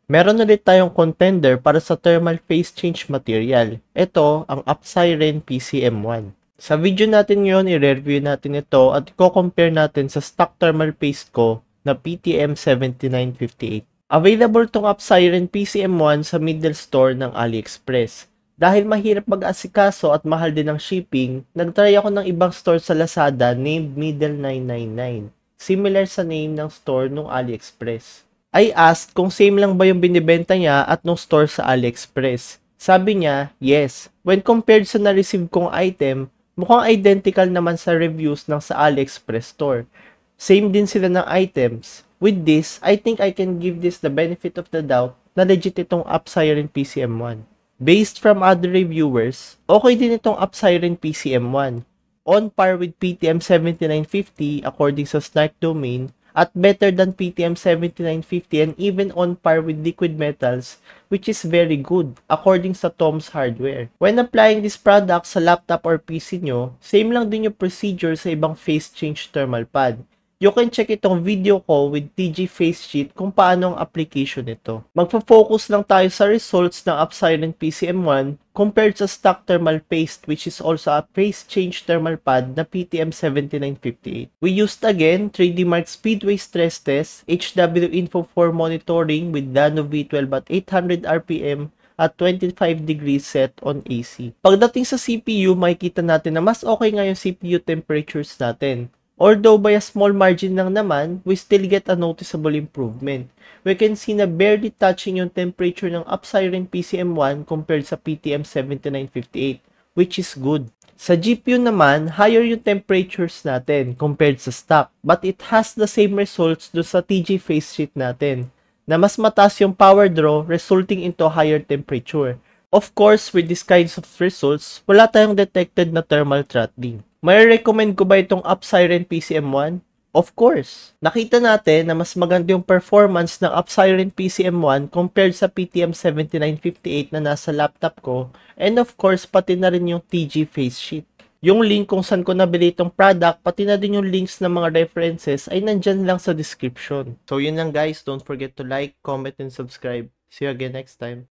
Meron ulit tayong contender para sa thermal phase change material. Ito ang Upsiren PCM1. Sa video natin ngayon, i-review natin ito at i-compare natin sa stock thermal paste ko na PTM7958. Available tong Upsiren PCM1 sa middle store ng AliExpress. Dahil mahirap mag-asikaso at mahal din ang shipping, nagtry ako ng ibang store sa Lazada named Middle999. Similar sa name ng store ng AliExpress. I asked kung same lang ba yung binibenta niya at nung store sa AliExpress. Sabi niya, yes. When compared sa na-receive kong item, mukhang identical naman sa reviews ng sa AliExpress store. Same din sila ng items. With this, I think I can give this the benefit of the doubt na legit itong Upsiren PCM1. Based from other reviewers, okay din itong Upsiren PCM1. On par with PTM7950 according sa Snark Domain, at better than PTM7950 and even on par with liquid metals, which is very good according sa Tom's Hardware. When applying this product sa laptop or PC nyo, same lang din yung procedure sa ibang phase change thermal pad. You can check itong video ko with TG Face Sheet kung paano ang application nito. Magpo-focus lang tayo sa results ng Upsiren PCM1 compared sa stock thermal paste, which is also a phase change thermal pad na PTM7958. We used again 3D Mark Speedway stress test, HW Info 4 monitoring with Nano V12 at 800 RPM at 25 degrees set on AC. Pagdating sa CPU, makikita natin na mas okay nga yung CPU temperatures natin. Although by a small margin lang naman, we still get a noticeable improvement. We can see na barely touching yung temperature ng Upsiren PCM1 compared sa PTM7958, which is good. Sa GPU naman, higher yung temperatures natin compared sa stock, but it has the same results do sa TG face sheet natin, na mas mataas yung power draw resulting into higher temperature. Of course, with these kinds of results, wala tayong detected na thermal throttling. May recommend ko ba itong Upsiren PCM1? Of course. Nakita natin na mas maganda yung performance ng Upsiren PCM1 compared sa PTM7958 na nasa laptop ko, and of course pati na rin yung TG face sheet. Yung link kung saan ko nabili itong product, pati na din yung links ng mga references ay nandyan lang sa description. So yun lang guys, don't forget to like, comment, and subscribe. See you again next time.